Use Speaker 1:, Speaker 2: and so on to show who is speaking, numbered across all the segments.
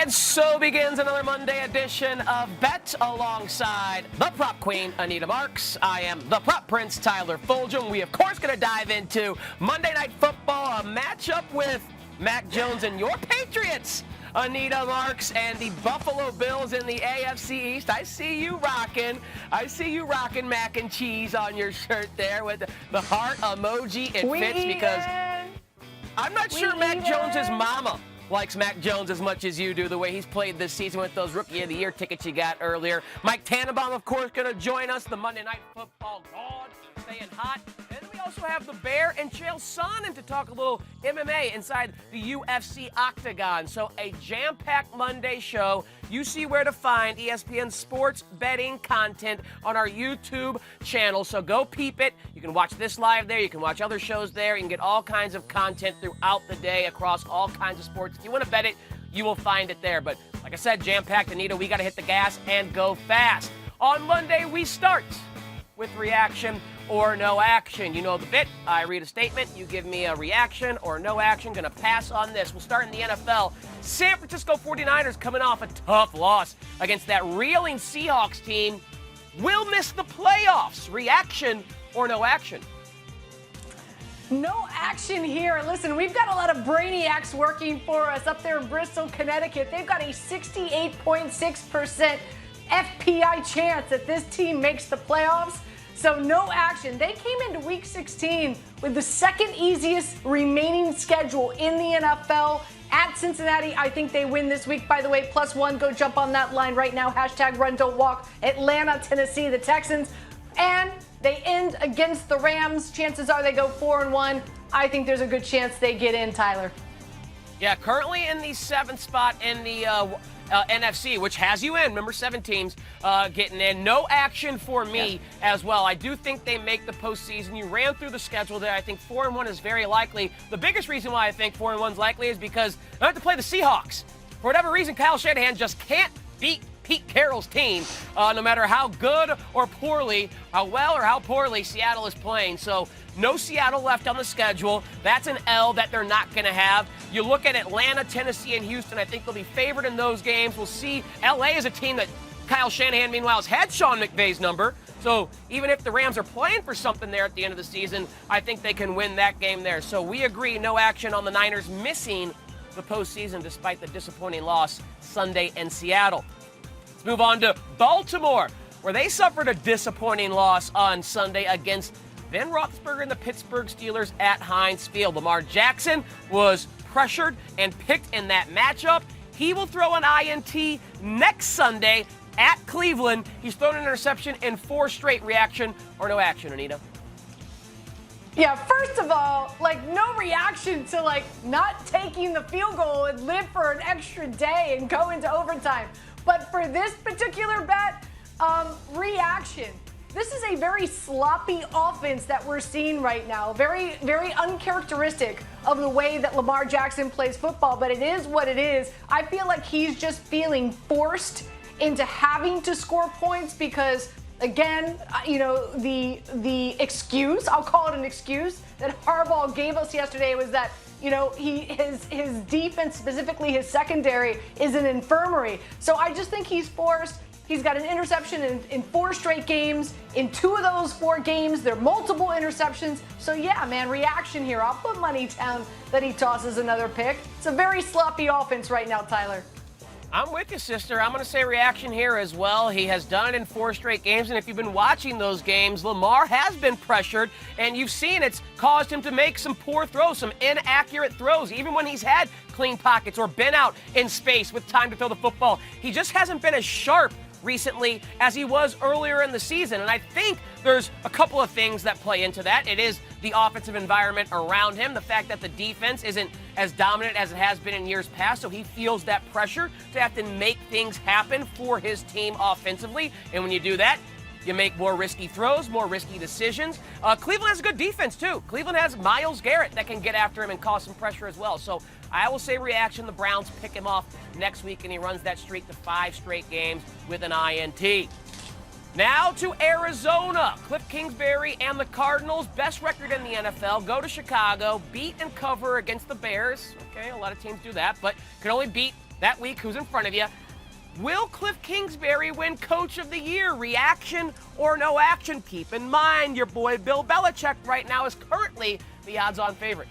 Speaker 1: And so begins another Monday edition of Bet alongside the prop queen, Anita Marks. I am the prop prince, Tyler Fulghum. We, of course, going to dive into Monday Night Football, a matchup with Mac Jones and your Patriots, Anita Marks, and the Buffalo Bills in the AFC East. I see you rocking mac and cheese on your shirt there with the heart emoji. It fits because I'm not sure Mac Jones's mama likes Mac Jones as much as you do, the way he's played this season with those Rookie of the Year tickets you got earlier. Mike Tannenbaum, of course, going to join us, the Monday Night Football god, staying hot. And then we also have the Bear and Chael Sonnen to talk a little MMA inside the UFC octagon. So a jam-packed Monday show. You see where to find ESPN sports betting content on our YouTube channel. So go peep it. You can watch this live there. You can watch other shows there. You can get all kinds of content throughout the day across all kinds of sports. If you want to bet it, you will find it there. But like I said, jam-packed, Anita, we got to hit the gas and go fast. On Monday, we start with reaction or no action. You know the bit. I read a statement. You give me a reaction or no action. Going to pass on this. We'll start in the NFL. San Francisco 49ers coming off a tough loss against that reeling Seahawks team. Will miss the playoffs. Reaction or no action?
Speaker 2: No action here. Listen, we've got a lot of brainiacs working for us up there in Bristol, Connecticut. They've got a 68.6% FPI chance that this team makes the playoffs. So no action. They came into Week 16 with the second easiest remaining schedule in the NFL. At Cincinnati, I think they win this week, by the way. +1, go jump on that line right now. # run, don't walk. Atlanta, Tennessee, the Texans. And they end against the Rams. Chances are they go 4-1. I think there's a good chance they get in, Tyler.
Speaker 1: Yeah, currently in the 7th spot in the NFC, which has you in. Remember, 7 teams getting in. No action for me as well. I do think they make the postseason. You ran through the schedule there. I think 4-1 is very likely. The biggest reason why I think 4-1 is likely is because I have to play the Seahawks. For whatever reason, Kyle Shanahan just can't beat Pete Carroll's team, no matter how good or poorly, how well or how poorly Seattle is playing. So no Seattle left on the schedule. That's an L that they're not going to have. You look at Atlanta, Tennessee, and Houston. I think they'll be favored in those games. We'll see. LA is a team that Kyle Shanahan, meanwhile, has had Sean McVay's number. So even if the Rams are playing for something there at the end of the season, I think they can win that game there. So we agree, no action on the Niners missing the postseason despite the disappointing loss Sunday in Seattle. Let's move on to Baltimore, where they suffered a disappointing loss on Sunday against Ben Roethlisberger and the Pittsburgh Steelers at Heinz Field. Lamar Jackson was pressured and picked in that matchup. He will throw an INT next Sunday at Cleveland. He's thrown an interception in 4 straight. Reaction or no action, Anita?
Speaker 2: Yeah, first of all, no reaction to, not taking the field goal and live for an extra day and go into overtime. But for this particular bet, reaction. This is a very sloppy offense that we're seeing right now. Very, very uncharacteristic of the way that Lamar Jackson plays football, but it is what it is. I feel like he's just feeling forced into having to score points because, again, the excuse, I'll call it an excuse, that Harbaugh gave us yesterday was that his defense, specifically his secondary, is an infirmary. So I just think he's forced. He's got an interception in 4 straight games. In 2 of those 4 games, there are multiple interceptions. So yeah, man, reaction here. I'll put money down that he tosses another pick. It's a very sloppy offense right now, Tyler.
Speaker 1: I'm with you, sister. I'm going to say reaction here as well. He has done it in 4 straight games, and if you've been watching those games, Lamar has been pressured, and you've seen it's caused him to make some poor throws, some inaccurate throws, even when he's had clean pockets or been out in space with time to throw the football. He just hasn't been as sharp recently as he was earlier in the season, and I think there's a couple of things that play into that. It is the offensive environment around him, the fact that the defense isn't as dominant as it has been in years past, so he feels that pressure to have to make things happen for his team offensively, and when you do that, you make more risky throws, more risky decisions. Cleveland has a good defense, too. Cleveland has Myles Garrett that can get after him and cause some pressure as well. So I will say reaction. The Browns pick him off next week, and he runs that streak to 5 straight games with an INT. Now to Arizona. Cliff Kingsbury and the Cardinals, best record in the NFL, go to Chicago, beat and cover against the Bears. Okay, a lot of teams do that, but can only beat that week, who's in front of you. Will Cliff Kingsbury win Coach of the Year? Reaction or no action? Keep in mind, your boy Bill Belichick right now is currently the odds-on favorite.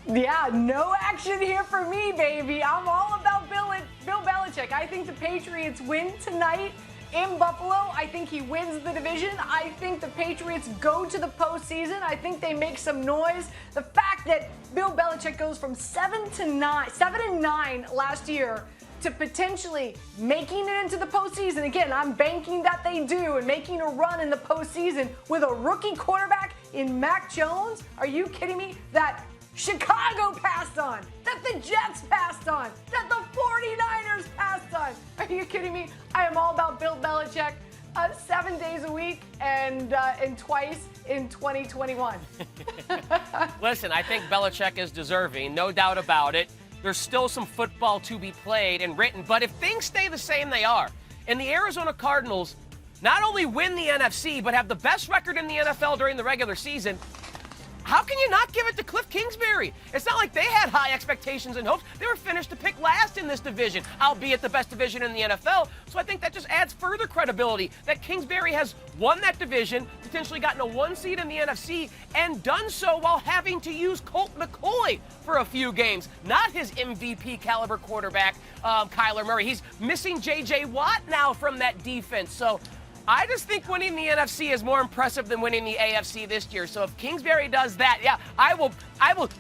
Speaker 2: Yeah, no action here for me, baby. I'm all about Bill Belichick. I think the Patriots win tonight in Buffalo. I think he wins the division. I think the Patriots go to the postseason. I think they make some noise. The fact that Bill Belichick goes from 7-9 last year to potentially making it into the postseason. Again, I'm banking that they do and making a run in the postseason with a rookie quarterback in Mac Jones. Are you kidding me? That Chicago passed on, that the Jets passed on, that the 49ers passed on. Are you kidding me? I am all about Bill Belichick 7 days a week and twice in 2021.
Speaker 1: Listen, I think Belichick is deserving, no doubt about it. There's still some football to be played and written, but if things stay the same they are, and the Arizona Cardinals not only win the NFC, but have the best record in the NFL during the regular season, how can you not give it to Cliff Kingsbury? It's not like they had high expectations and hopes. They were finished to pick last in this division, albeit the best division in the NFL. So I think that just adds further credibility that Kingsbury has won that division, potentially gotten a 1 seed in the NFC, and done so while having to use Colt McCoy for a few games. Not his MVP caliber quarterback, Kyler Murray. He's missing J.J. Watt now from that defense. So I just think winning the NFC is more impressive than winning the AFC this year. So if Kingsbury does that, yeah, I will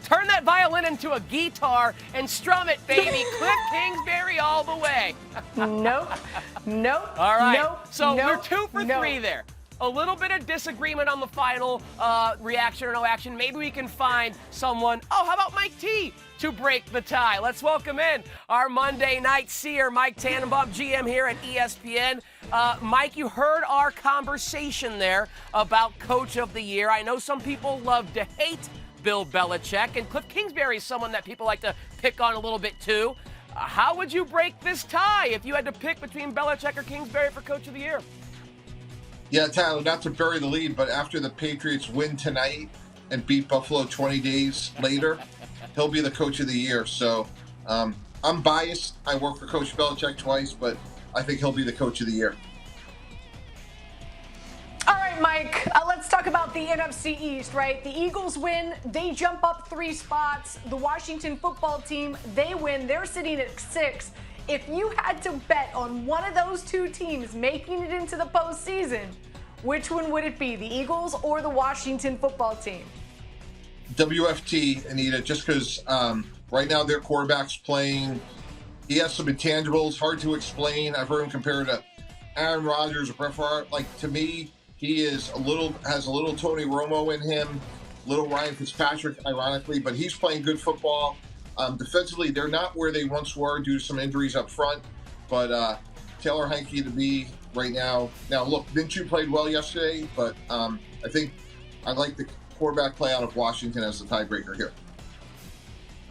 Speaker 1: turn that violin into a guitar and strum it, baby. Cliff Kingsbury all the way.
Speaker 2: Nope.
Speaker 1: All right.
Speaker 2: Nope.
Speaker 1: So
Speaker 2: nope,
Speaker 1: we're 2 for 3 there. A little bit of disagreement on the final reaction or no action. Maybe we can find someone. Oh, how about Mike T to break the tie? Let's welcome in our Monday night seer, Mike Tannenbaum, GM here at ESPN. Mike, you heard our conversation there about Coach of the Year. I know some people love to hate Bill Belichick, and Cliff Kingsbury is someone that people like to pick on a little bit too. How would you break this tie if you had to pick between Belichick or Kingsbury for Coach of the Year?
Speaker 3: Yeah, Tyler, not to bury the lead, but after the Patriots win tonight and beat Buffalo 20 days later, he'll be the Coach of the Year. So I'm biased. I worked for Coach Belichick twice, but I think he'll be the Coach of the Year.
Speaker 2: All right, Mike, let's talk about the NFC East, right? The Eagles win. They jump up 3 spots. The Washington football team, they win. They're sitting at 6. If you had to bet on one of those 2 teams making it into the postseason, which one would it be, the Eagles or the Washington football team?
Speaker 3: WFT, Anita, just because right now their quarterback's playing. He has some intangibles, hard to explain. I've heard him compared to Aaron Rodgers or Brett Favre. Like, to me, he has a little Tony Romo in him, little Ryan Fitzpatrick, ironically, but he's playing good football. Defensively, they're not where they once were due to some injuries up front, but Taylor Heineke to me right now. Now, look, Minshew played well yesterday, but I think I like the quarterback play out of Washington as the tiebreaker here.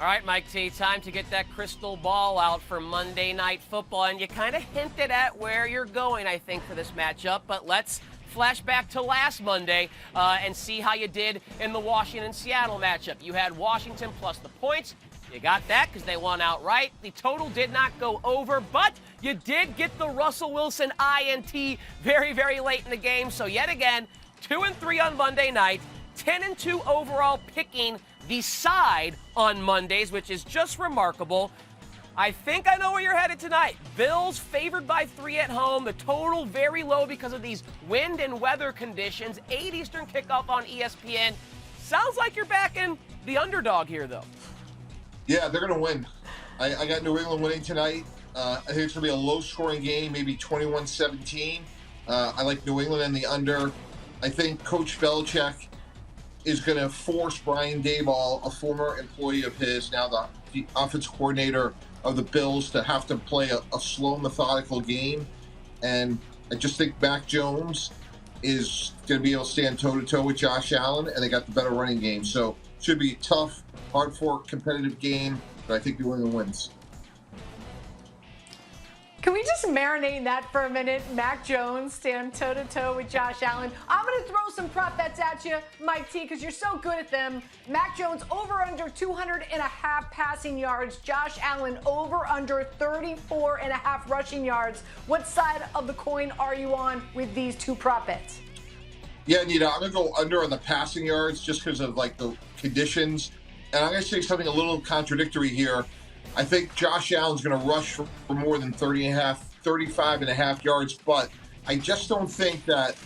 Speaker 1: All right, Mike T, time to get that crystal ball out for Monday Night Football, and you kind of hinted at where you're going, I think, for this matchup, but let's flash back to last Monday and see how you did in the Washington-Seattle matchup. You had Washington plus the points. You got that because they won outright. The total did not go over, but you did get the Russell Wilson INT very, very late in the game. So yet again, 2-3 on Monday night, 10-2 overall, picking the side on Mondays, which is just remarkable. I think I know where you're headed tonight. Bills favored by 3 at home. The total very low because of these wind and weather conditions. 8 Eastern kickoff on ESPN. Sounds like you're backing the underdog here, though.
Speaker 3: Yeah, they're going to win. I got New England winning tonight. I think it's going to be a low-scoring game, maybe 21-17. I like New England and the under. I think Coach Belichick is going to force Brian Daboll, a former employee of his, now the offensive coordinator of the Bills, to have to play a slow, methodical game. And I just think Mac Jones is going to be able to stand toe-to-toe with Josh Allen, and they got the better running game. So it should be a tough, hard-fought, competitive game, but I think New England wins.
Speaker 2: Can we just marinate in that for a minute? Mac Jones stand toe-to-toe with Josh Allen. I'm going to throw some prop bets at you, Mike T, because you're so good at them. Mac Jones over under 200.5 passing yards. Josh Allen over under 34.5 rushing yards. What side of the coin are you on with these two prop bets?
Speaker 3: Yeah, Anita, I'm going to go under on the passing yards just because of like the conditions. And I'm going to say something a little contradictory here. I think Josh Allen's going to rush for more than 35.5 yards, but I just don't think that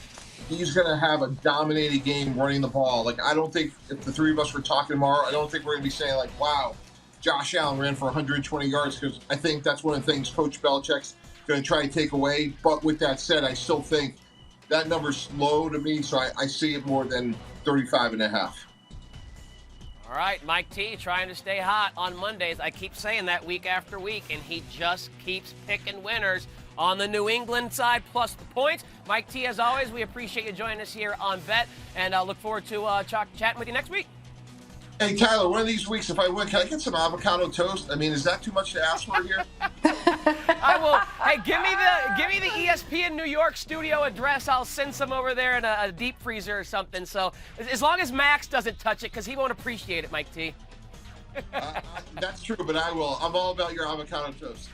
Speaker 3: he's going to have a dominating game running the ball. Like, I don't think if the three of us were talking tomorrow, I don't think we're going to be saying like, wow, Josh Allen ran for 120 yards, because I think that's one of the things Coach Belichick's going to try to take away. But with that said, I still think that number's low to me, so I see it more than 35.5.
Speaker 1: All right, Mike T trying to stay hot on Mondays. I keep saying that week after week, and he just keeps picking winners on the New England side plus the points. Mike T, as always, we appreciate you joining us here on Bet, and I look forward to chatting with you next week.
Speaker 3: Hey, Tyler, one of these weeks, if I win, can I get some avocado toast? I mean, is that too much to ask for here?
Speaker 1: I will. Hey, give me the ESPN New York studio address. I'll send some over there in a deep freezer or something. So as long as Max doesn't touch it, because he won't appreciate it, Mike T.
Speaker 3: That's true, but I will. I'm all about your avocado toast.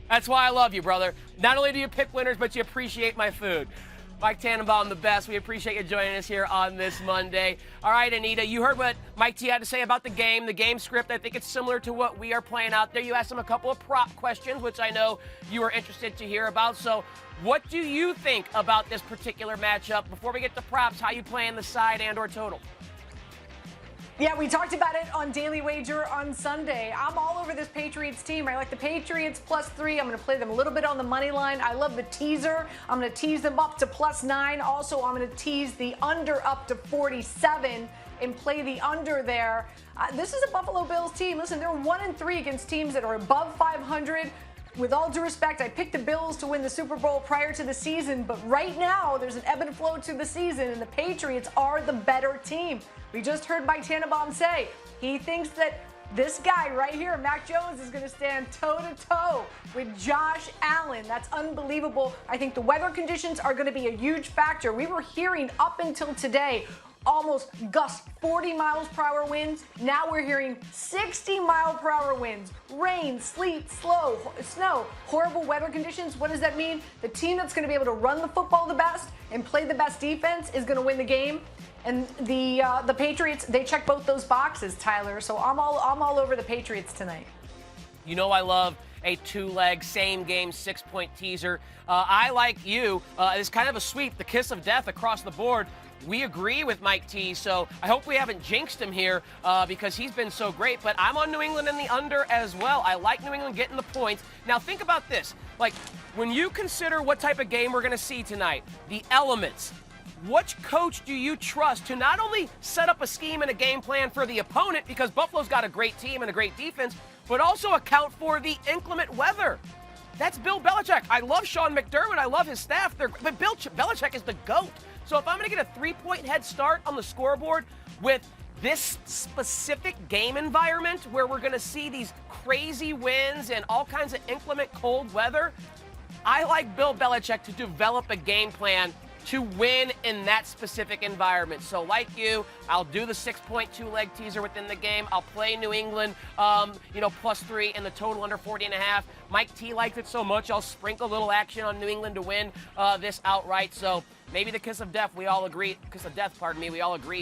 Speaker 1: That's why I love you, brother. Not only do you pick winners, but you appreciate my food. Mike Tannenbaum, the best. We appreciate you joining us here on this Monday. All right, Anita, you heard what Mike T had to say about the game script. I think it's similar to what we are playing out there. You asked him a couple of prop questions, which I know you were interested to hear about. So what do you think about this particular matchup? Before we get to props, how you playing the side and or total?
Speaker 2: Yeah, we talked about it on Daily Wager on Sunday. I'm all over this Patriots team. I like the Patriots +3. I'm going to play them a little bit on the money line. I love the teaser. I'm going to tease them up to +9. Also, I'm going to tease the under up to 47 and play the under there. This is a Buffalo Bills team. Listen, they're 1-3 against teams that are above 500. With all due respect, I picked the Bills to win the Super Bowl prior to the season, but right now there's an ebb and flow to the season, and the Patriots are the better team. We just heard Mike Tannenbaum say he thinks that this guy right here, Mac Jones, is going to stand toe-to-toe with Josh Allen. That's unbelievable. I think the weather conditions are going to be a huge factor. We were hearing up until today almost gust 40 miles per hour winds. Now we're hearing 60 mile per hour winds. Rain, sleet, snow, horrible weather conditions. What does that mean? The team that's going to be able to run the football the best and play the best defense is going to win the game. And the Patriots, they check both those boxes, Tyler. So I'm all over the Patriots tonight.
Speaker 1: You know I love a two-leg, same-game, 6-point teaser. I, like you, it's kind of a sweep, the kiss of death across the board. We agree with Mike T, so I hope we haven't jinxed him here because he's been so great. But I'm on New England in the under as well. I like New England getting the points. Now, think about this. Like, when you consider what type of game we're going to see tonight, the elements, which coach do you trust to not only set up a scheme and a game plan for the opponent, because Buffalo's got a great team and a great defense, but also account for the inclement weather? That's Bill Belichick. I love Sean McDermott. I love his staff. But Bill Belichick is the GOAT. So if I'm going to get a 3-point head start on the scoreboard with this specific game environment where we're going to see these crazy winds and all kinds of inclement cold weather, I like Bill Belichick to develop a game plan to win in that specific environment. So like you, I'll do the 6-point two-leg teaser within the game. I'll play New England, +3 and the total under 40.5. Mike T liked it so much, I'll sprinkle a little action on New England to win this outright. So maybe the kiss of death, we all agree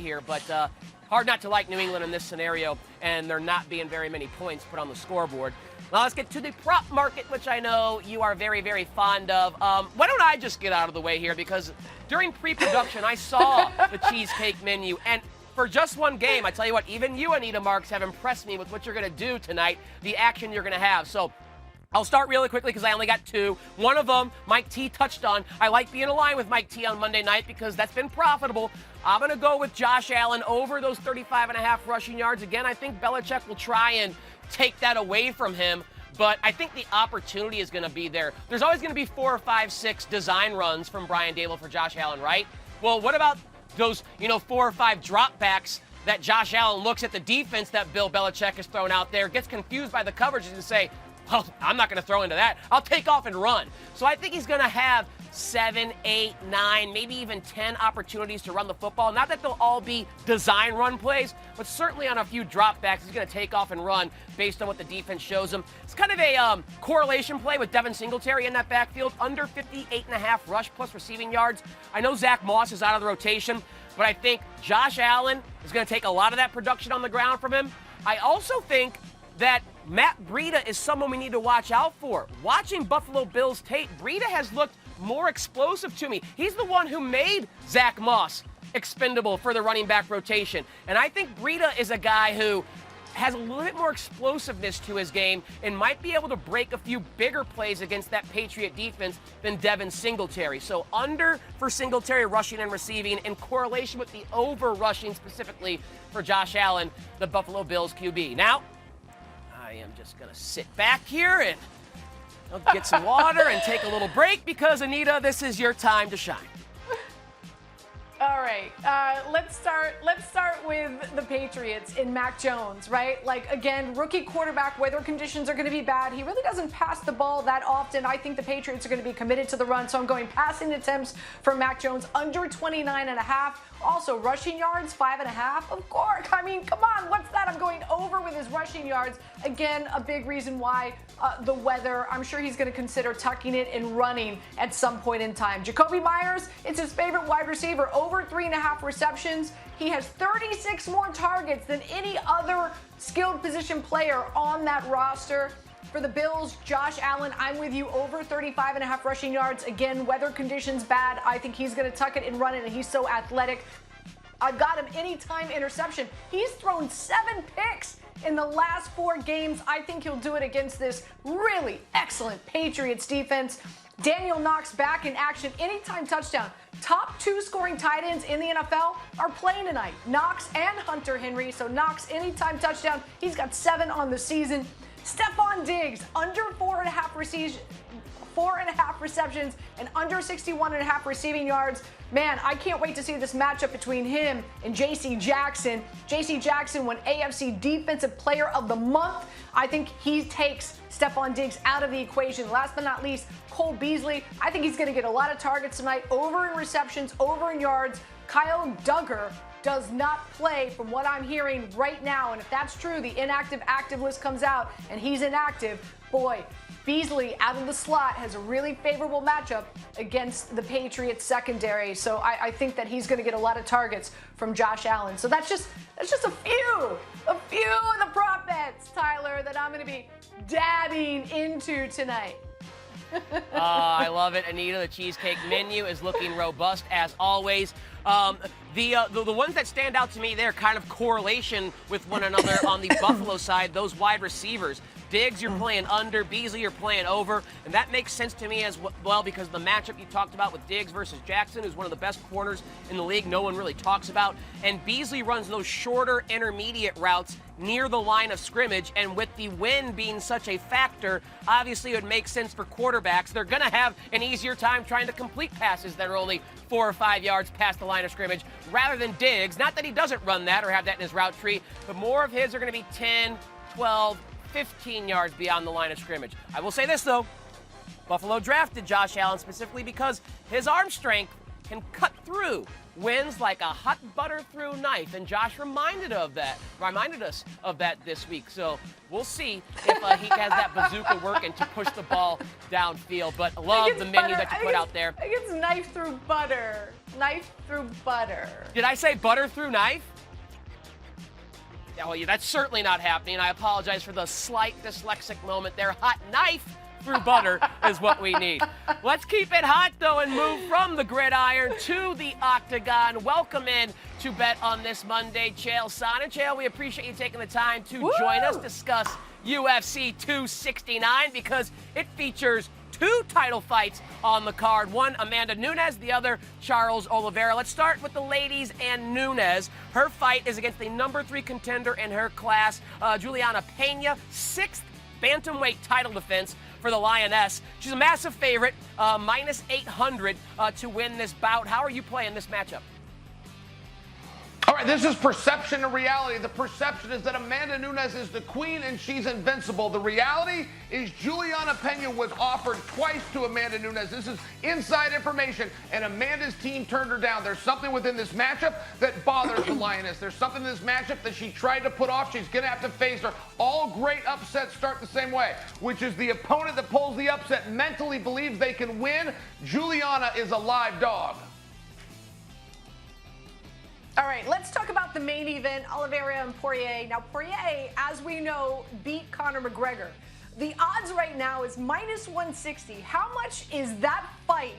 Speaker 1: here, but hard not to like New England in this scenario, and there not being very many points put on the scoreboard. Now let's get to the prop market, which I know you are very, very fond of. Why don't I just get out of the way here, because during pre-production I saw the cheesecake menu, and for just one game, I tell you what, even you, Anita Marks, have impressed me with what you're going to do tonight, the action you're going to have. So I'll start really quickly because I only got two. One of them, Mike T touched on. I like being aligned with Mike T on Monday night because that's been profitable. I'm going to go with Josh Allen over those 35.5 rushing yards. Again, I think Belichick will try and take that away from him, but I think the opportunity is going to be there. There's always going to be 4, 5, 6 design runs from Brian Daboll for Josh Allen, right? Well, what about those, 4 or 5 dropbacks that Josh Allen looks at the defense that Bill Belichick has thrown out there, gets confused by the coverages and say, well, I'm not going to throw into that. I'll take off and run. So I think he's going to have 7, 8, 9, maybe even 10 opportunities to run the football. Not that they'll all be design run plays, but certainly on a few dropbacks, he's going to take off and run based on what the defense shows him. It's kind of a correlation play with Devin Singletary in that backfield, under 58.5 rush plus receiving yards. I know Zach Moss is out of the rotation, but I think Josh Allen is going to take a lot of that production on the ground from him. I also think that Matt Breida is someone we need to watch out for. Watching Buffalo Bills tape, Breida has looked more explosive to me. He's the one who made Zach Moss expendable for the running back rotation. And I think Breida is a guy who has a little bit more explosiveness to his game and might be able to break a few bigger plays against that Patriot defense than Devin Singletary. So under for Singletary rushing and receiving in correlation with the over rushing specifically for Josh Allen, the Buffalo Bills QB. Now, I am just going to sit back here and I'll get some water and take a little break because, Anita, this is your time to shine.
Speaker 2: All right, let's start with the Patriots in Mac Jones, right? Like, again, rookie quarterback, weather conditions are going to be bad. He really doesn't pass the ball that often. I think the Patriots are going to be committed to the run, so I'm going passing attempts for Mac Jones under 29.5. Also, rushing yards, 5.5. Of course. I mean, come on, what's that? I'm going over with his rushing yards. Again, a big reason why the weather. I'm sure he's going to consider tucking it and running at some point in time. Jacoby Myers, it's his favorite wide receiver, over 3.5 receptions. He has 36 more targets than any other skilled position player on that roster. For the Bills, Josh Allen, I'm with you, over 35.5 rushing yards. Again, weather conditions bad. I think he's going to tuck it and run it, and he's so athletic. I've got him anytime interception. He's thrown 7 picks in the last 4 games. I think he'll do it against this really excellent Patriots defense. Daniel Knox back in action, anytime touchdown. Top 2 scoring tight ends in the NFL are playing tonight, Knox and Hunter Henry. So Knox, anytime touchdown. He's got 7 on the season. Stephon Diggs, under 4.5 receptions and under 61.5 receiving yards. Man, I can't wait to see this matchup between him and J.C. Jackson. J.C. Jackson won AFC Defensive Player of the Month. I think he takes Stephon Diggs out of the equation. Last but not least, Cole Beasley. I think he's going to get a lot of targets tonight, over in receptions, over in yards. Kyle Duggar does not play from what I'm hearing right now. And if that's true, the inactive-active list comes out and he's inactive. Boy, Beasley out of the slot has a really favorable matchup against the Patriots secondary. So I think that he's going to get a lot of targets from Josh Allen. So that's just a few of the prop bets, Tyler, that I'm going to be dabbing into tonight.
Speaker 1: I love it, Anita. The cheesecake menu is looking robust as always. The ones that stand out to me, they're kind of correlation with one another on the Buffalo side, those wide receivers. Diggs, you're playing under. Beasley, you're playing over. And that makes sense to me as well because the matchup you talked about with Diggs versus Jackson is one of the best corners in the league no one really talks about. And Beasley runs those shorter intermediate routes near the line of scrimmage. And with the wind being such a factor, obviously it would make sense for quarterbacks. They're going to have an easier time trying to complete passes that are only 4 or 5 yards past the line of scrimmage rather than Diggs. Not that he doesn't run that or have that in his route tree, but more of his are going to be 10, 12, 15 yards beyond the line of scrimmage. I will say this, though. Buffalo drafted Josh Allen specifically because his arm strength can cut through winds like a hot butter through knife, and Josh reminded us of that this week. So we'll see if he has that bazooka working to push the ball downfield. But I love the menu that you put out there.
Speaker 2: I think it's knife through butter. Knife through butter.
Speaker 1: Did I say butter through knife? Yeah, well, that's certainly not happening. I apologize for the slight dyslexic moment there. Hot knife through butter is what we need. Let's keep it hot, though, and move from the gridiron to the octagon. Welcome in to Bet on this Monday, Chael Sonnen. Chael, we appreciate you taking the time to join us, discuss UFC 269, because it features 2 title fights on the card. One, Amanda Nunes, the other, Charles Olivera. Let's start with the ladies and Nunes. Her fight is against the number 3 contender in her class, Juliana Pena, 6th bantamweight title defense for the Lioness. She's a massive favorite, minus 800 to win this bout. How are you playing this matchup?
Speaker 4: All right, this is perception and reality. The perception is that Amanda Nunes is the queen and she's invincible. The reality is Juliana Pena was offered twice to Amanda Nunes. This is inside information, and Amanda's team turned her down. There's something within this matchup that bothers the Lioness. There's something in this matchup that she tried to put off. She's going to have to face her. All great upsets start the same way, which is the opponent that pulls the upset mentally believes they can win. Juliana is a live dog.
Speaker 2: All right, let's talk about the main event, Olivera and Poirier. Now, Poirier, as we know, beat Conor McGregor. The odds right now is -160. How much is that fight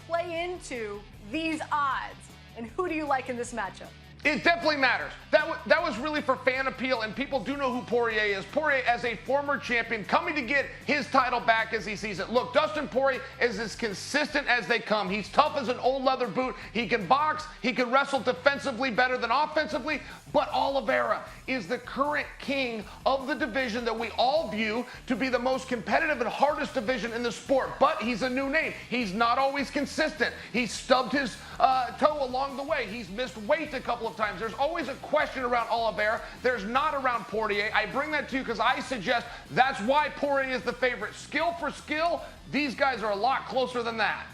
Speaker 2: play into these odds? And who do you like in this matchup?
Speaker 4: It definitely matters. That was really for fan appeal, and people do know who Poirier is. Poirier, as a former champion, coming to get his title back as he sees it. Look, Dustin Poirier is as consistent as they come. He's tough as an old leather boot. He can box. He can wrestle defensively better than offensively. But Olivera is the current king of the division that we all view to be the most competitive and hardest division in the sport. But he's a new name. He's not always consistent. He's stubbed his toe along the way. He's missed weight a couple of times. There's always a question around Olivera. There's not around Poirier. I bring that to you because I suggest that's why Poirier is the favorite. Skill for skill, these guys are a lot closer than that.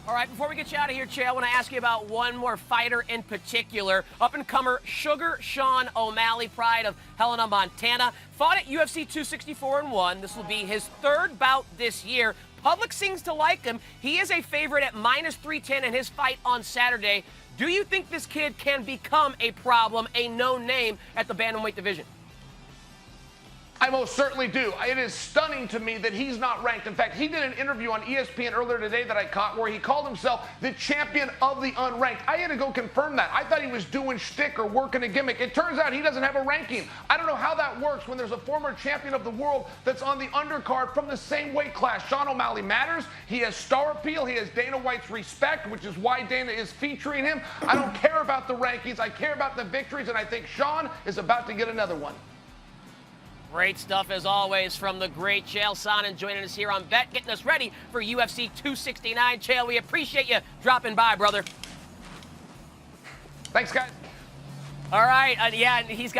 Speaker 1: All right, before we get you out of here, Chael, I want to ask you about one more fighter in particular. Up-and-comer Sugar Sean O'Malley, pride of Helena, Montana. Fought at UFC 264 and won. This will be his third bout this year. Public seems to like him. He is a favorite at -310 in his fight on Saturday. Do you think this kid can become a problem, a known name at the bantamweight division?
Speaker 4: I most certainly do. It is stunning to me that he's not ranked. In fact, he did an interview on ESPN earlier today that I caught where he called himself the champion of the unranked. I had to go confirm that. I thought he was doing shtick or working a gimmick. It turns out he doesn't have a ranking. I don't know how that works when there's a former champion of the world that's on the undercard from the same weight class. Sean O'Malley matters. He has star appeal. He has Dana White's respect, which is why Dana is featuring him. I don't care about the rankings. I care about the victories, and I think Sean is about to get another one.
Speaker 1: Great stuff, as always, from the great Chael Sonnen joining us here on Bet, getting us ready for UFC 269. Chael, we appreciate you dropping by, brother.
Speaker 4: Thanks, guys.
Speaker 1: All right, yeah, and he's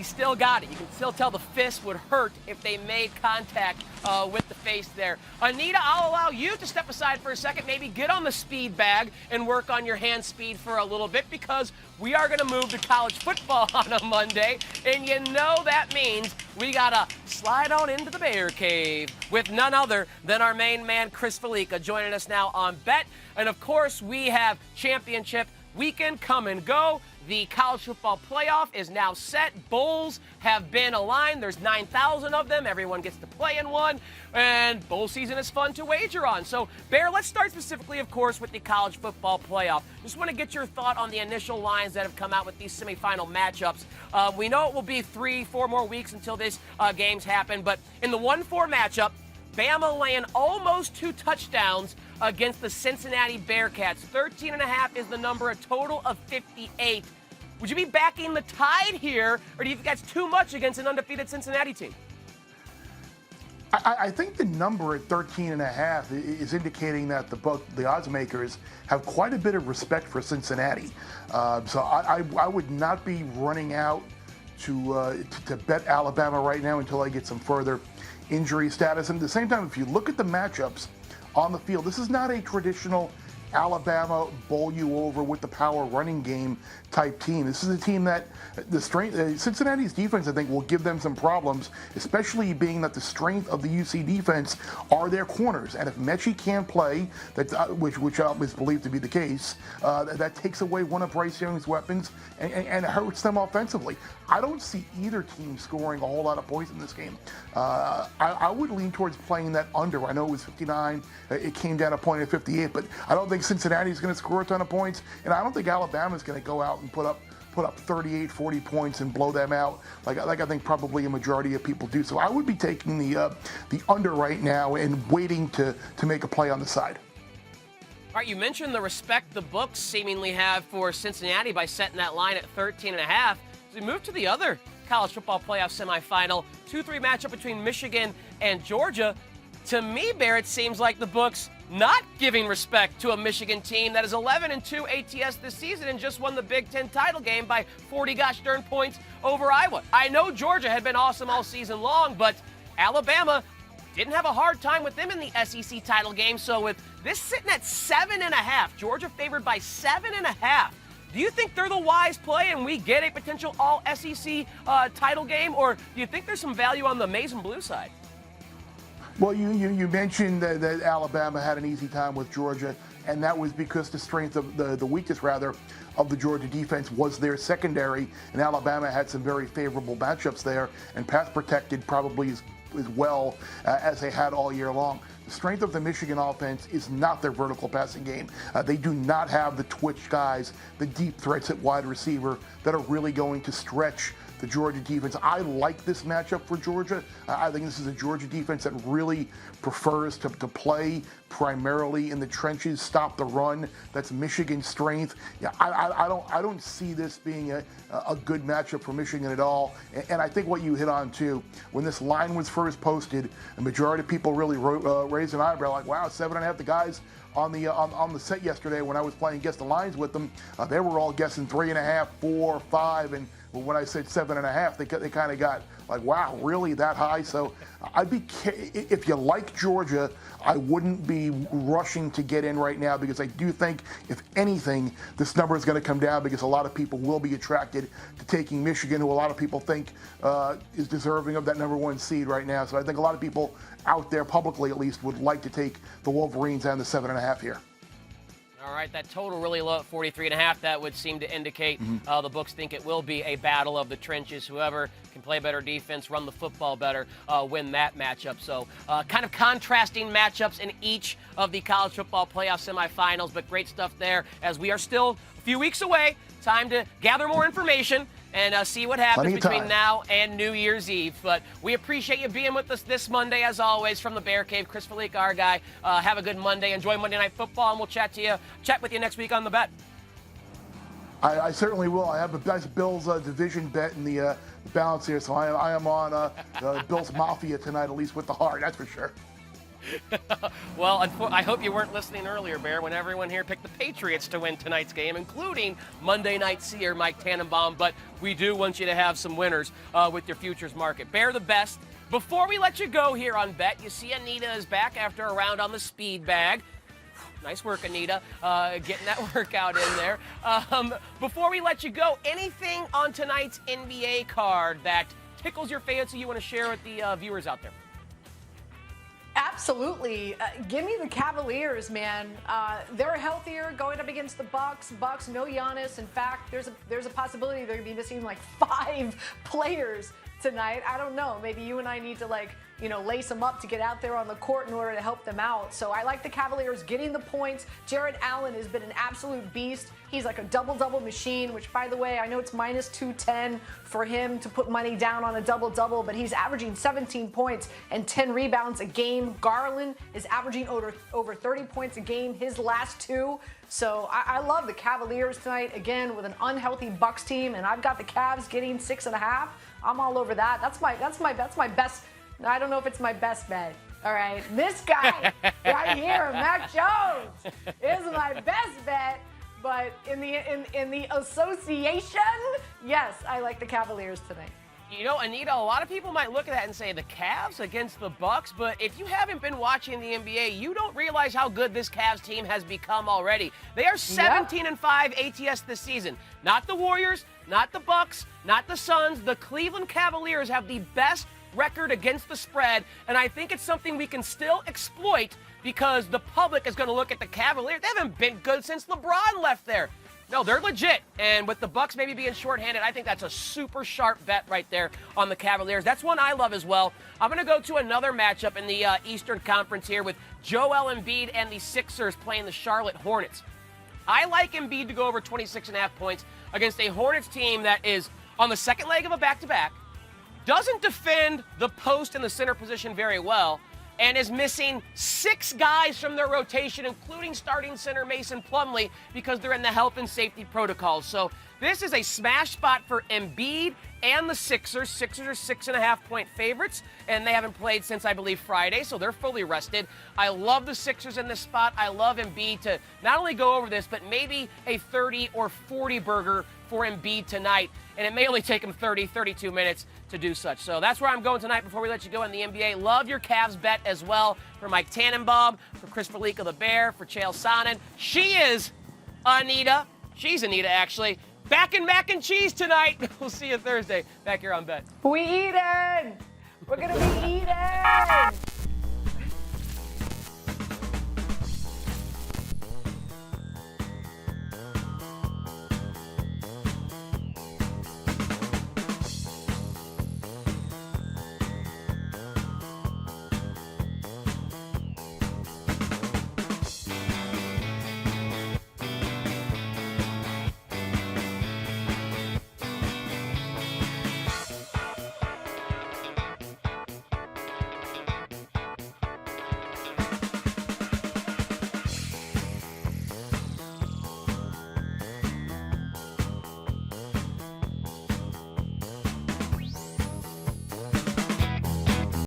Speaker 1: still got it. You can still tell the fist would hurt if they made contact with the face there. Anita, I'll allow you to step aside for a second, maybe get on the speed bag and work on your hand speed for a little bit, because we are going to move to college football on a Monday, and you know that means we got to slide on into the Bear Cave with none other than our main man, Chris Fallica, joining us now on Bet. And, of course, we have championship weekend come and go. The college football playoff is now set. Bowls have been aligned. There's 9,000 of them. Everyone gets to play in one. And bowl season is fun to wager on. So, Bear, let's start specifically, of course, with the college football playoff. Just want to get your thought on the initial lines that have come out with these semifinal matchups. We know it will be 3-4 more weeks until these games happen. But in the 1-4 matchup, Bama laying almost 2 touchdowns against the Cincinnati Bearcats. 13.5 is the number, a total of 58. Would you be backing the Tide here, or do you think that's too much against an undefeated Cincinnati team?
Speaker 5: I think the number at 13.5 is indicating that the odds makers have quite a bit of respect for Cincinnati. So I would not be running out to bet Alabama right now until I get some further injury status. And at the same time, if you look at the matchups on the field, this is not a traditional Alabama bowl you over with the power running game type team. This is a team that the strength, Cincinnati's defense, I think, will give them some problems, especially being that the strength of the UC defense are their corners. And if Mechie can't play, which is believed to be the case, that takes away one of Bryce Young's weapons and hurts them offensively. I don't see either team scoring a whole lot of points in this game. I would lean towards playing that under. I know it was 59. It came down a point at 58, but I don't think Cincinnati is going to score a ton of points, and I don't think Alabama is going to go out and put up 38, 40 points and blow them out like I think probably a majority of people do. So I would be taking the under right now and waiting to make a play on the side.
Speaker 1: All right, you mentioned the respect the books seemingly have for Cincinnati by setting that line at 13.5. As we move to the other college football playoff semifinal, 2-3 matchup between Michigan and Georgia. To me, Barrett, seems like the books not giving respect to a Michigan team that is 11-2 ATS this season and just won the Big Ten title game by 40 gosh darn points over Iowa. I know Georgia had been awesome all season long, but Alabama didn't have a hard time with them in the SEC title game. So with this sitting at 7.5, Georgia favored by 7.5. Do you think they're the wise play and we get a potential all SEC title game, or do you think there's some value on the maize and blue side?
Speaker 5: Well, you mentioned that Alabama had an easy time with Georgia, and that was because the strength of the weakness rather of the Georgia defense was their secondary, and Alabama had some very favorable matchups there, and pass protected probably as well as they had all year long. The strength of the Michigan offense is not their vertical passing game. They do not have the twitch guys, the deep threats at wide receiver that are really going to stretch the Georgia defense. I like this matchup for Georgia. I think this is a Georgia defense that really prefers to play primarily in the trenches, stop the run. That's Michigan's strength. Yeah, I don't see this being a good matchup for Michigan at all. And I think what you hit on too, when this line was first posted, the majority of people really raised an eyebrow, like, wow, 7.5. The guys on the set yesterday when I was playing Guess the Lines with them, they were all guessing 3.5, 4, 5, and when I said 7.5, they kind of got like, wow, really that high? So if you like Georgia, I wouldn't be rushing to get in right now, because I do think, if anything, this number is going to come down because a lot of people will be attracted to taking Michigan, who a lot of people think is deserving of that #1 seed right now. So I think a lot of people out there, publicly at least, would like to take the Wolverines and the 7.5 here.
Speaker 1: All right, that total really low at 43.5. That would seem to indicate the books think it will be a battle of the trenches. Whoever can play better defense, run the football better, win that matchup. So kind of contrasting matchups in each of the college football playoff semifinals, but great stuff there as we are still a few weeks away. Time to gather more information and see what happens between now and New Year's Eve. But we appreciate you being with us this Monday, as always, from the Bear Cave. Chris Fallica, our guy. Have a good Monday. Enjoy Monday Night Football, and we'll chat with you next week on The Bet.
Speaker 5: I certainly will. I have a nice Bills division bet in the balance here, so I am on the Bills Mafia tonight, at least with the heart, that's for sure.
Speaker 1: Well, I hope you weren't listening earlier, Bear, when everyone here picked the Patriots to win tonight's game, including Monday night seer Mike Tannenbaum. But we do want you to have some winners with your futures market. Bear the best. Before we let you go here on Bet, you see Anita is back after a round on the speed bag. Nice work, Anita, getting that workout in there. Before we let you go, anything on tonight's NBA card that tickles your fancy you want to share with the viewers out there?
Speaker 2: Absolutely. Give me the Cavaliers, man. They're healthier going up against the Bucks. Bucks, no Giannis. In fact, there's a possibility they're going to be missing like 5 players tonight. I don't know. Maybe you and I need to lace them up to get out there on the court in order to help them out. So I like the Cavaliers getting the points. Jared Allen has been an absolute beast. He's like a double-double machine, which, by the way, I know it's minus 210 for him to put money down on a double-double, but he's averaging 17 points and 10 rebounds a game. Garland is averaging over 30 points a game his last 2. So I love the Cavaliers tonight, again, with an unhealthy Bucks team, and I've got the Cavs getting 6.5. I'm all over that. That's my best. I don't know if it's my best bet. All right, this guy right here, Mac Jones, is my best bet. But in the association, yes, I like the Cavaliers tonight.
Speaker 1: You know, Anita, a lot of people might look at that and say the Cavs against the Bucks, but if you haven't been watching the NBA, you don't realize how good this Cavs team has become already. They are 17-5 ATS this season. Not the Warriors, not the Bucks, not the Suns. The Cleveland Cavaliers have the best record against the spread, and I think it's something we can still exploit because the public is going to look at the Cavaliers. They haven't been good since LeBron left there. No, they're legit. And with the Bucks maybe being shorthanded, I think that's a super sharp bet right there on the Cavaliers. That's one I love as well. I'm going to go to another matchup in the Eastern Conference here with Joel Embiid and the Sixers playing the Charlotte Hornets. I like Embiid to go over 26.5 points against a Hornets team that is on the second leg of a back-to-back, doesn't defend the post and the center position very well, and is missing 6 guys from their rotation, including starting center Mason Plumlee, because they're in the health and safety protocols. So This is a smash spot for Embiid and the Sixers. Sixers are 6.5-point favorites, and they haven't played since, I believe, Friday, so they're fully rested. I love the Sixers in this spot. I love Embiid to not only go over this, but maybe a 30 or 40 burger for Embiid tonight, and it may only take him 30, 32 minutes to do such. So that's where I'm going tonight before we let you go in the NBA. Love your Cavs bet as well for Mike Tannenbaum, for Chris Fallica the Bear, for Chael Sonnen. She is Anita. She's Anita, actually. Back in mac and cheese tonight. We'll see you Thursday back here on Bet.
Speaker 2: We eatin'. We're going to be eating.